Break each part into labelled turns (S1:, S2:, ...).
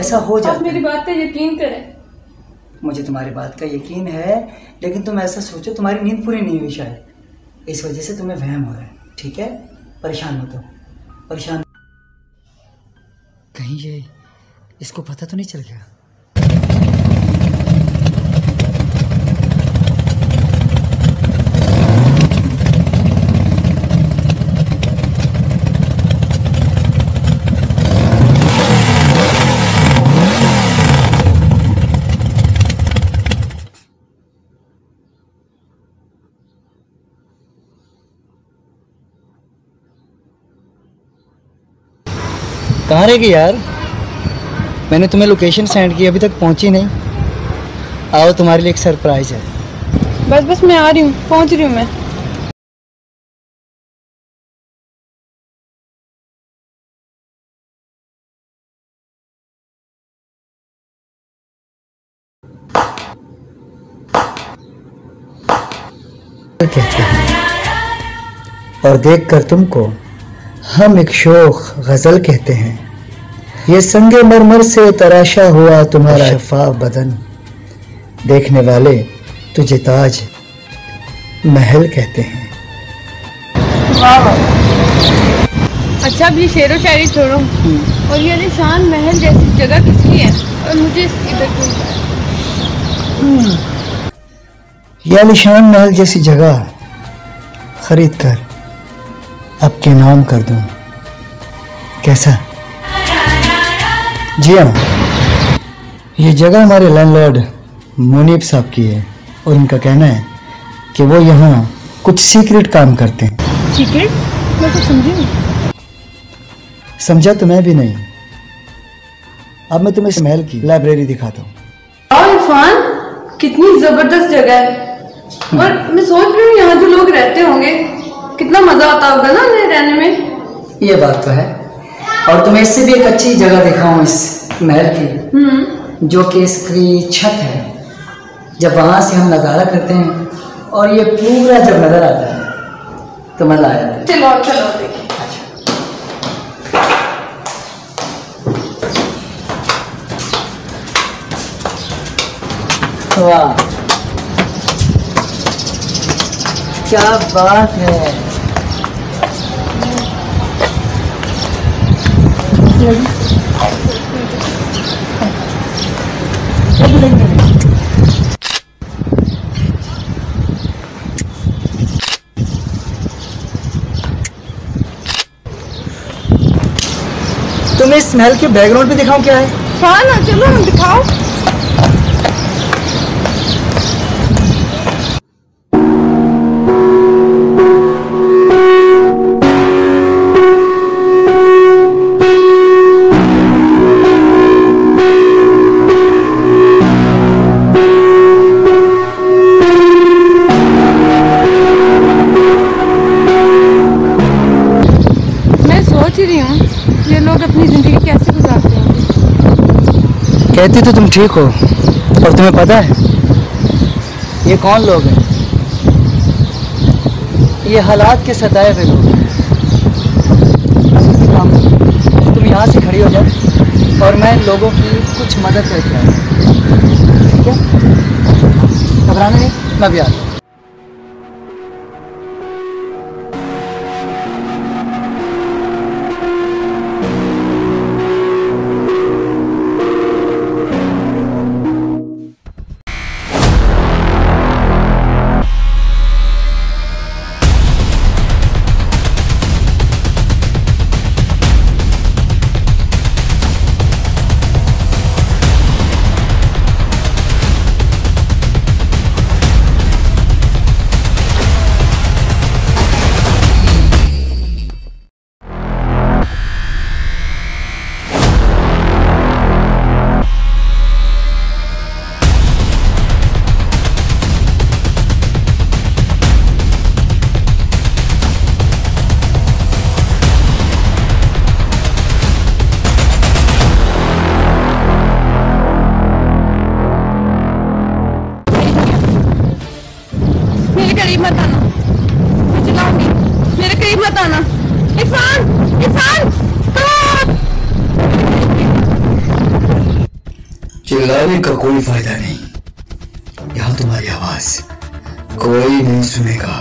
S1: ऐसा हो जाता है।
S2: मेरी बात पे यकीन करें।
S1: मुझे तुम्हारी बात का यकीन है, लेकिन तुम ऐसा सोचो तुम्हारी नींद पूरी नहीं हुई शायद, इस वजह से तुम्हें वहम हो रहा है। ठीक है, परेशान मत हो, परेशान। कहीं ये इसको पता तो नहीं चल गया? कहाँ रह गई यार? मैंने तुम्हें लोकेशन सेंड की, अभी तक पहुंची नहीं। आओ, तुम्हारे लिए एक सरप्राइज है।
S2: बस मैं आ रही हूँ, पहुँच रही हूँ मैं।
S1: कहते हैं और देखकर तुमको हम एक शोख गजल कहते हैं। ये संगे मरमर से तराशा हुआ तुम्हारा शफाफ बदन, देखने वाले तुझे ताज महल कहते हैं।
S2: वाह, अच्छा अब ये शेरो शायरी छोड़ो, और ये आलीशान महल जैसी जगह किसकी है और मुझे इधर क्यों?
S1: ये आलीशान महल जैसी जगह खरीद कर आपके नाम कर दूं, कैसा? जी हाँ, ये जगह हमारे लैंडलॉर्ड मुनीब साहब की है और उनका कहना है कि वो यहाँ कुछ सीक्रेट काम करते हैं।
S2: सीक्रेट? मैं तो समझी नहीं।
S1: समझा तो मैं भी नहीं। अब मैं तुम्हें इस महल की लाइब्रेरी दिखाता हूँ।
S2: और इरफान, कितनी जबरदस्त जगह है, और मैं सोच रही हूँ यहाँ जो लोग रहते होंगे कितना मजा आता होगा ना उन्हें रहने में।
S1: ये बात तो है, और तुम्हें इससे भी एक अच्छी जगह दिखाऊं इस महल की, जो कि इसकी छत है। जब वहां से हम नज़ारा करते हैं और ये पूरा जब नजर आता है तो मजा आ जाता है।
S2: चलो चलो देखिए।
S1: वाह, क्या बात है। तुम्हें इस महल के बैकग्राउंड पे दिखाऊं क्या है?
S2: हाँ ना, चलो हम दिखाओ। रही हूँ ये लोग अपनी जिंदगी कैसे गुजारते होंगे।
S1: कहती तो तुम ठीक हो, और तुम्हें पता है ये कौन लोग हैं? ये हालात के सताए हुए लोग हैं। तुम यहाँ से खड़ी हो जाओ और मैं लोगों की कुछ मदद करके आऊँ, ठीक है? घबराना नहीं, मैं भी आता हूँ।
S2: करीब मत आना, मैं चिल्लाऊंगी, मेरे करीब मत आना। इरफान, इरफान,
S1: चिल्लाने का कोई फायदा नहीं, यहां तुम्हारी आवाज कोई नहीं सुनेगा।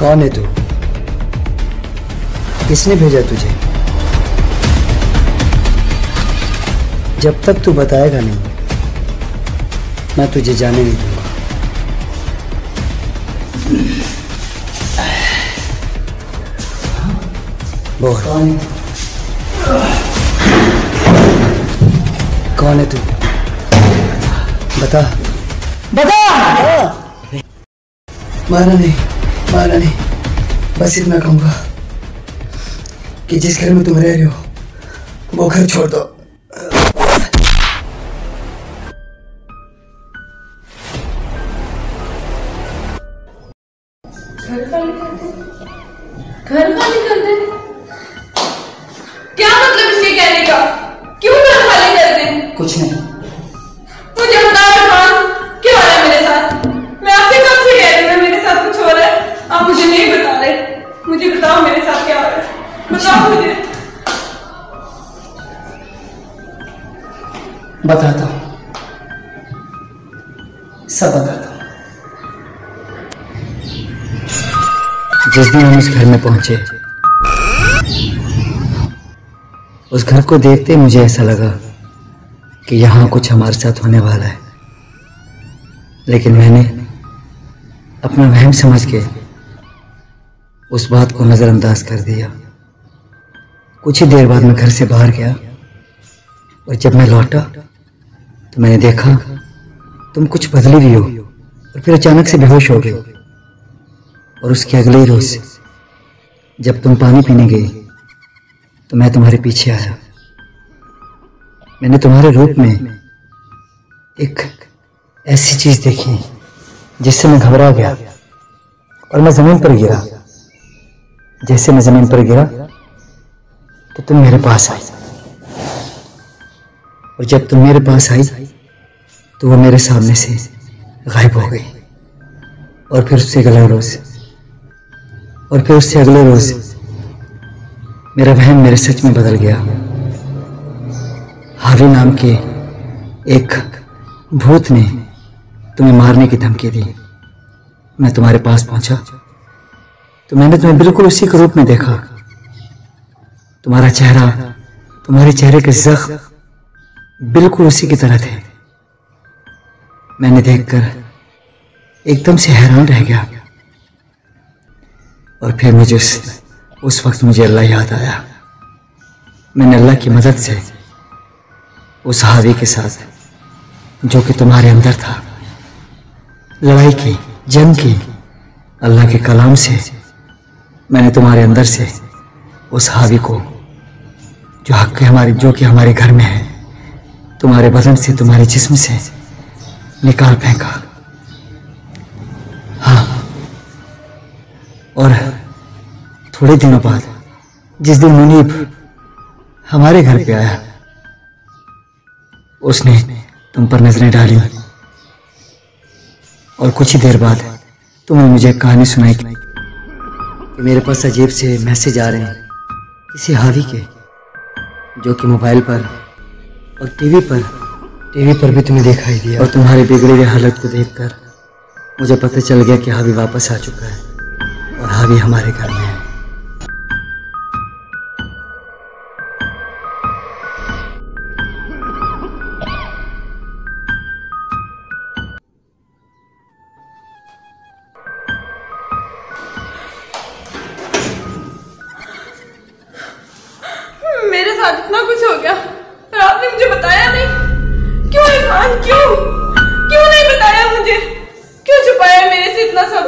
S1: कौन है तू? किसने भेजा तुझे? जब तक तू बताएगा नहीं, मैं तुझे जाने नहीं दूंगा। बोल, कौन है तू? बता बता। मारा नहीं, बस इतना कहूंगा कि जिस घर में तुम रह रहे हो वो घर छोड़ दो।
S2: घर खाली कर दे? क्या मतलब इसके कहने का? क्यों घर खाली कर दे?
S1: कुछ नहीं।
S2: मुझे बताओ इरफान, क्या हो रहा है मेरे साथ? मैं आपसे कब से कह रही हूँ मेरे साथ कुछ हो रहा है, आप मुझे नहीं बता रहे। मुझे बताओ मेरे साथ क्या हो रहा है, बताओ मुझे।
S1: बताता हूँ, सब बताता हूँ। जिस दिन हम उस घर में पहुंचे, उस घर को देखते मुझे ऐसा लगा कि यहाँ कुछ हमारे साथ होने वाला है, लेकिन मैंने अपना वहम समझ के उस बात को नजरअंदाज कर दिया। कुछ ही देर बाद मैं घर से बाहर गया और जब मैं लौटा तो मैंने देखा तुम कुछ बदली हुई हो और फिर अचानक से बेहोश हो गए। और उसके अगले रोज जब तुम पानी पीने गई तो मैं तुम्हारे पीछे आया। मैंने तुम्हारे रूप में एक ऐसी चीज देखी जिससे मैं घबरा गया और मैं जमीन पर गिरा। जैसे मैं जमीन पर गिरा तो तुम मेरे पास आई, और जब तुम मेरे पास आई तो वो मेरे सामने से गायब हो गई। और फिर उससे अगले रोज मेरा वहम मेरे सच में बदल गया। हावी नाम के एक भूत ने तुम्हें मारने की धमकी दी, मैं तुम्हारे पास पहुंचा तो मैंने तुम्हें बिल्कुल उसी के रूप में देखा। तुम्हारा चेहरा, तुम्हारे चेहरे के जख्म बिल्कुल उसी की तरह थे। मैंने देखकर एकदम से हैरान रह गया। और फिर मुझे उस वक्त मुझे अल्लाह याद आया। मैंने अल्लाह की मदद से उस हावी के साथ जो कि तुम्हारे अंदर था, लड़ाई की, जंग की। अल्लाह के कलाम से मैंने तुम्हारे अंदर से उस हावी को जो कि हमारे घर में है, तुम्हारे बदन से, तुम्हारे जिस्म से निकाल फेंका। हाँ, और थोड़े दिनों बाद जिस दिन मुनीब हमारे घर पे आया, उसने तुम पर नजरें डाली और कुछ ही देर बाद तुमने मुझे एक कहानी सुनाई कि मेरे पास अजीब से मैसेज आ रहे हैं किसी हावी के, जो कि मोबाइल पर और टीवी पर भी तुम्हें दिखाई दिया। और तुम्हारी बिगड़ी हुई हालत को देखकर मुझे पता चल गया कि हावी वापस आ चुका है और हावी हमारे घर में है।
S2: मेरे साथ इतना कुछ हो गया और आपने मुझे बताया नहीं। क्यों इरफान, क्यों नहीं बताया मुझे? क्यों छुपाया मेरे से इतना सब?